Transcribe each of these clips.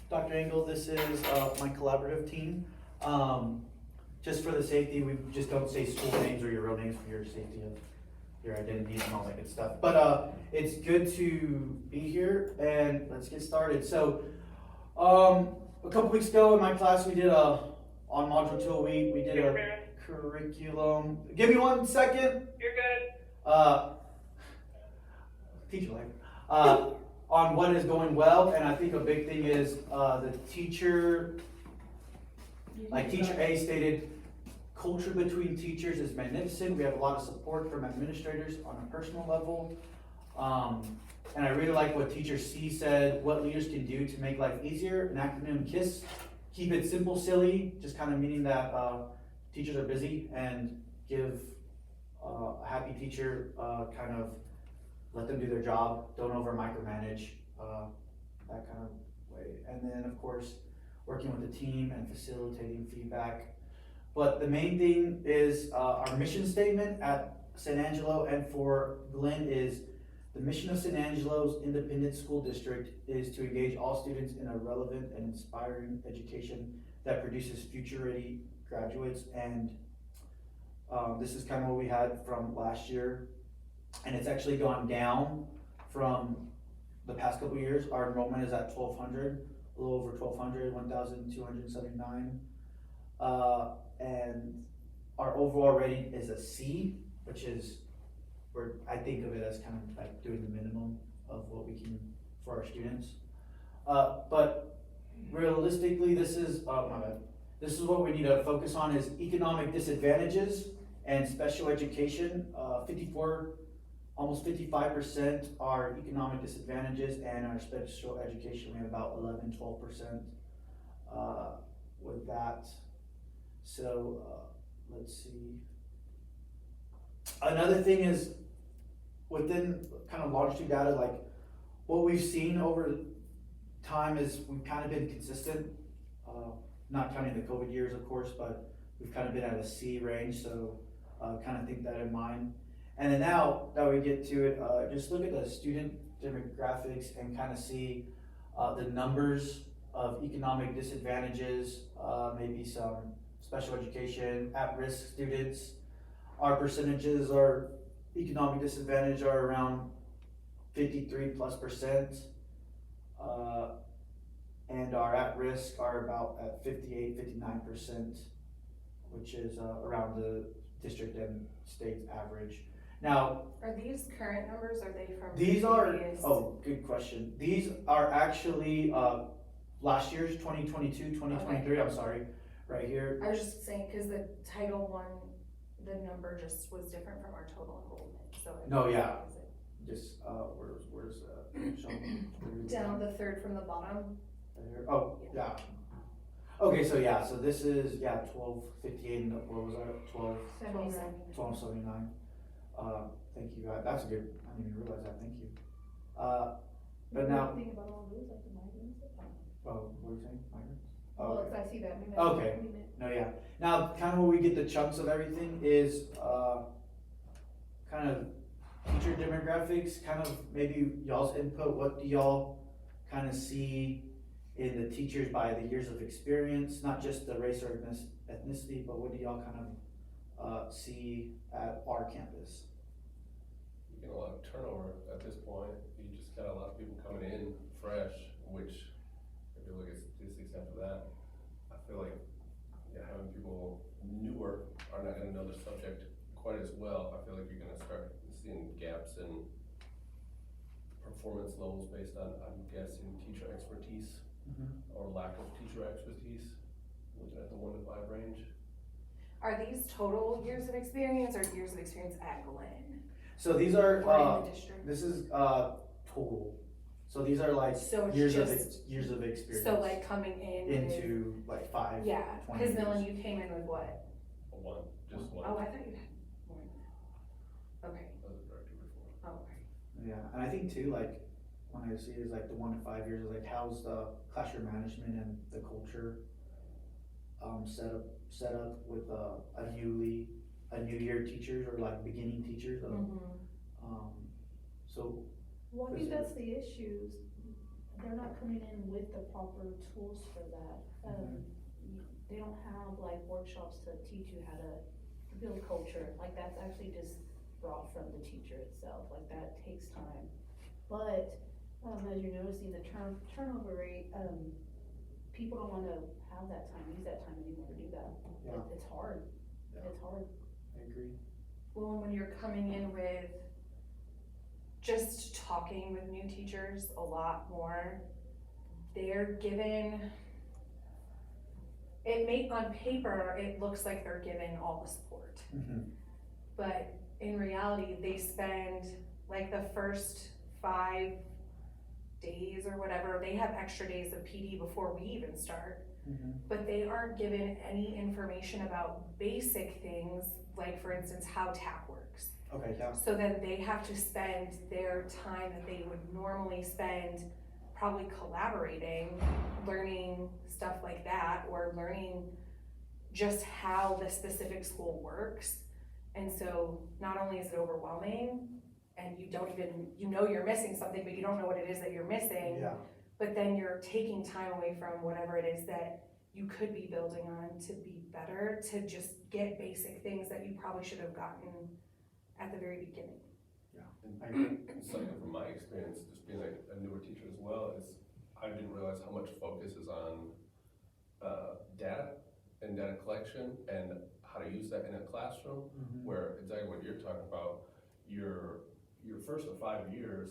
Dr. Engel, this is my collaborative team. Just for the safety, we just don't say school names or your real names for your safety of your identities and all that good stuff. But it's good to be here, and let's get started. So, a couple weeks ago in my class, we did on Module 2 a week, we did a curriculum. Give me 1 second. You're good. Teacher life. On what is going well, and I think a big thing is the teacher, like Teacher A stated, culture between teachers is magnificent. We have a lot of support from administrators on a personal level. And I really like what Teacher C said, what leaders can do to make life easier. An acronym KISS, keep it simple, silly, just kind of meaning that teachers are busy, and give a happy teacher kind of let them do their job, don't over micromanage, that kind of way. And then of course, working with the team and facilitating feedback. But the main thing is our mission statement at San Angelo and for Glenn is the mission of San Angelo's independent school district is to engage all students in a relevant and inspiring education that produces future-ready graduates. And this is kind of what we had from last year. And it's actually gone down from the past couple of years. Our enrollment is at 1,200, a little over 1,200, 1,279. And our overall rating is a C, which is where I think of it as kind of like doing the minimum of what we can for our students. But realistically, this is what we need to focus on is economic disadvantages and special education. Almost 55% are economic disadvantages, and our special education, we have about 11-12% with that. So let's see. Another thing is within kind of longitude data, like what we've seen over time is we've kind of been consistent, not counting the COVID years, of course, but we've kind of been at a C range, so kind of think that in mind. And then now that we get to it, just look at the student demographics and kind of see the numbers of economic disadvantages, maybe some special education, at-risk students. Our percentages are economic disadvantage are around 53+%, and our at-risk are about at 58-59%, which is around the district and state average. Now, are these current numbers, or are they from these are, previous? oh, good question. These are actually last year's 2022, 2023, okay. I'm sorry, right here. I was just saying, because the Title I, the number just was different from our total enrollment, so. No, yeah, just, where's down the third from the bottom. Right here. Oh, yeah. Okay, so yeah, so this is, 1258, and what was that, 1279. Thank you, that's a good, I didn't even realize that, thank you. But now. Think about all those, like the migrants. Oh, what were you saying, migrants? Oh, okay. I see that. Okay, no, yeah. Now, kind of where we get the chunks of everything is, kind of teacher demographics, kind of maybe y'all's input, what do y'all kind of see in the teachers by the years of experience, not just the race or ethnicity, but what do y'all kind of see at our campus? You get a lot of turnover at this point. You just got a lot of people coming in fresh, which if you look at statistics after that, I feel like having people newer are not going to know the subject quite as well. I feel like you're going to start seeing gaps in performance levels based on, I'm guessing, teacher expertise or lack of teacher expertise, looking at the 1 to 5 range. Are these total years of experience or years of experience at Glenn? So these are, Or in the district? this is total. So these are like So years of experience. So like coming in into like 5, yeah, 20 because then years. when you came in with what? One, just one. Oh, I thought you had more than that. Okay. I was a director before. Oh, okay. Yeah, and I think too, like, when I see it is like the 1 to 5 years, is like how's the classroom management and the culture set up with a new year teachers or like beginning teachers. So Well, I think that's the issue. They're not not coming in with the proper tools for that. They don't have like workshops to teach you how to build culture, like that's actually just brought from the teacher itself, like that takes time. But, as you're noticing, the turnover rate, people don't wanna have that time, use that time anymore to do that. Yeah. It's hard, Yeah. it's hard. I agree. Well, and when you're coming in with just talking with new teachers a lot more, they're given, on paper, it looks like they're given all the support. But in reality, they spend like the first 5 days or whatever, they have extra days of PD before we even start. But they aren't given any information about basic things, like for instance, how TAP works. Okay, yeah. So then they have to spend their time that they would normally spend probably collaborating, learning stuff like that, or learning just how the specific school works. And so not only is it overwhelming, and you don't even, you know you're missing something, but you don't know what it is that you're missing. Yeah. But then you're taking time away from whatever it is that you could be building on to be better, to just get basic things that you probably should have gotten at the very beginning. I agree. It's like from my experience, just being like a newer teacher as well, is I didn't realize how much focus is on data and data collection and how to use that in a classroom, where exactly what you're talking about, your first 5 years,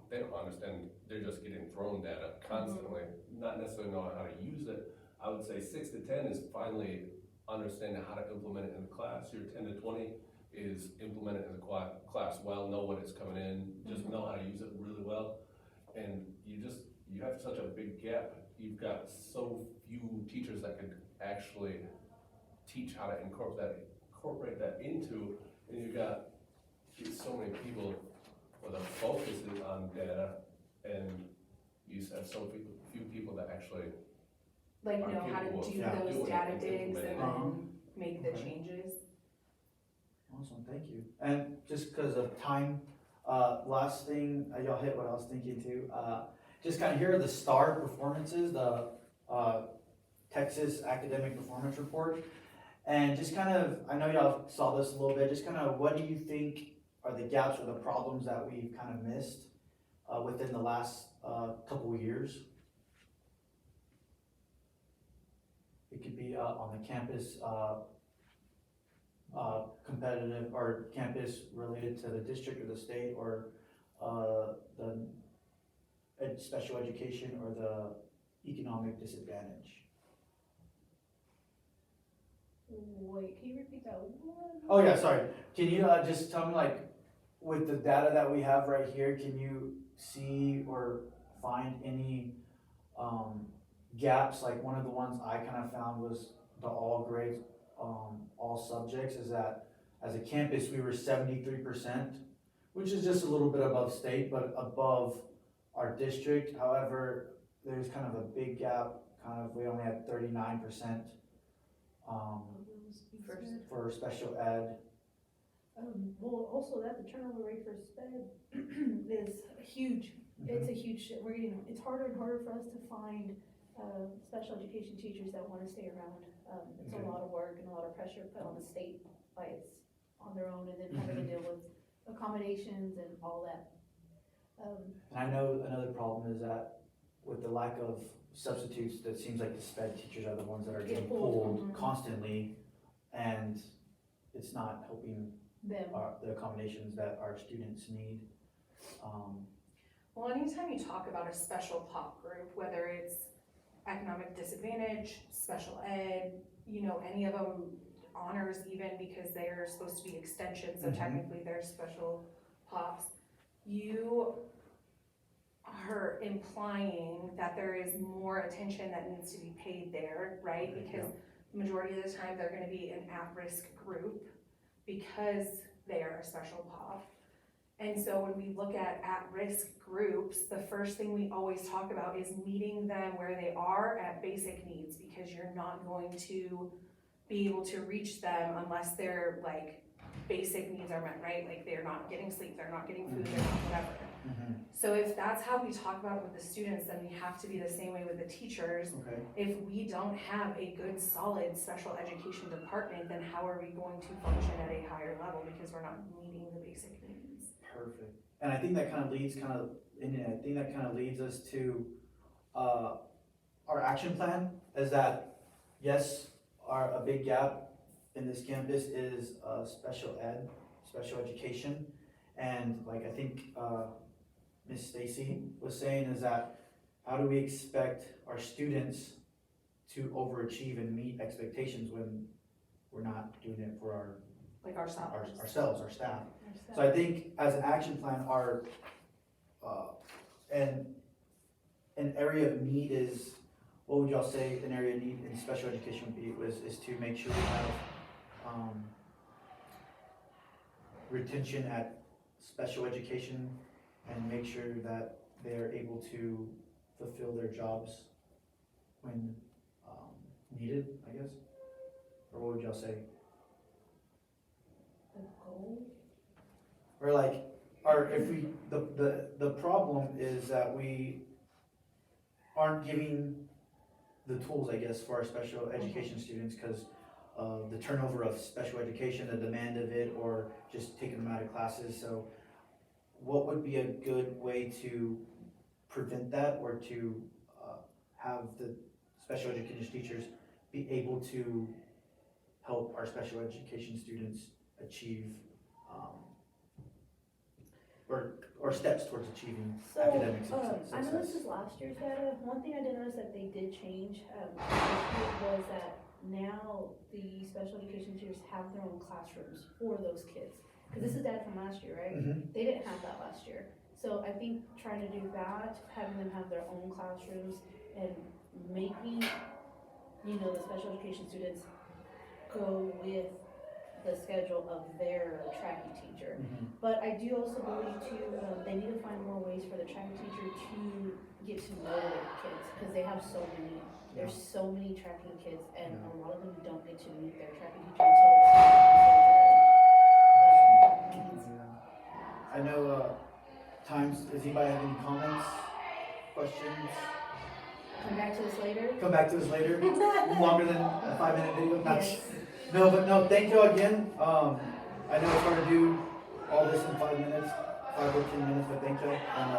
they don't understand, they're just getting thrown data constantly, not necessarily knowing how to use it. I would say 6 to 10 is finally understanding how to implement it in the class. Your 10 to 20 is implement it in the class well, know what is coming in, just know how to use it really well. And you have such a big gap. You've got so few teachers that could actually teach how to incorporate that into, and you've got so many people where the focus is on data, and you just have so few people that actually Like are know how to capable of do yeah, those doing it data and digs and implementing it. then make the Okay. changes. Awesome, thank you. And just because of time, last thing, y'all hit what I was thinking too. Just kind of here are the STAR performances, the Texas Academic Performance Report. And just kind of, I know y'all saw this a little bit, just kind of what do you think are the gaps or the problems that we've kind of missed within the last couple of years? It could be on the campus competitive or campus related to the district or the state, or the special education or the economic disadvantage. Wait, can you repeat that one? Oh yeah, sorry. Can you just tell me, like, with the data that we have right here, can you see or find any gaps? Like one of the ones I kind of found was the all grades, all subjects, is that as a campus we were 73%, which is just a little bit above state, but above our district. However, there's kind of a big gap, we only had 39% for special ed. Well, also that the turnover rate for sped is huge. It's a huge, it's harder and harder for us to find, special education teachers that wanna stay around. It's Okay. a lot of work and a lot of pressure put on the state on their own, and then having to deal with accommodations and all that. And I know another problem is that with the lack of substitutes, that seems like the sped teachers are the ones that are getting Get pulled. pulled constantly, and it's not helping Them. the accommodations that our students need. Well, anytime you talk about a special pop group, whether it's economic disadvantage, special ed, any of them, honors even, because they're supposed to be extensions, so Mhm. technically they're special pops, you are implying that there is more attention that needs to be paid there, right? Okay, Because the majority of the time, they're gonna be an at-risk group because they are a special pop. And so when we look at at-risk groups, the first thing we always talk about is meeting them where they are at basic needs, because you're not going to be able to reach them unless they're like basic needs are met, right? Like they're not getting sleep, they're not getting food, they're not whatever. Mhm. So if that's how we talk about it with the students, then we have to be the same way with the teachers. Okay, If we don't have a good, solid special education department, then how are we going to function at a higher level because we're not meeting the basic needs? perfect. And I think that kind of leads us to, our action plan, is that, yes, a big gap in this campus is, special education. And like I think, Ms. Stacy was saying, is that how do we expect our students to overachieve and meet expectations when we're not doing it for Like ourselves. ourselves, our staff? So I think as an action plan, an area of need is, what would y'all say an area of need in special education would be, is to make sure we have, retention at special education and make sure that they're able to fulfill their jobs when, needed, I guess? Or what would y'all say? The goal? Or like, or if we, the problem is that we aren't giving the tools, I guess, for our special education students, cause of the turnover of special education, the demand of it, or just taking them out of classes. So what would be a good way to prevent that, or to, have the special education teachers be able to help our special education students achieve, or steps towards achieving So, academic I know success? this is last year's data. One thing I did notice that they did change, was that now the special education teachers have their own classrooms for those kids. Cause this is data from last year, right? Mhm. They didn't have that last year. So I think trying to do that, having them have their own classrooms and making, the special education students go with the schedule of their tracking teacher. Mhm. But I do also believe too, they need to find more ways for the tracking teacher to get to know their kids, cause they have so many. There's so many tracking kids and a lot of them don't get to meet their tracking teacher until it's I know, does anybody have any comments, questions? come back to this later. Come back to us later, longer than a 5-minute video? Not- Yes. No, but no, thank you again. I know it's hard to do all this in 5 minutes, 5 or 10 minutes, but thank you. And,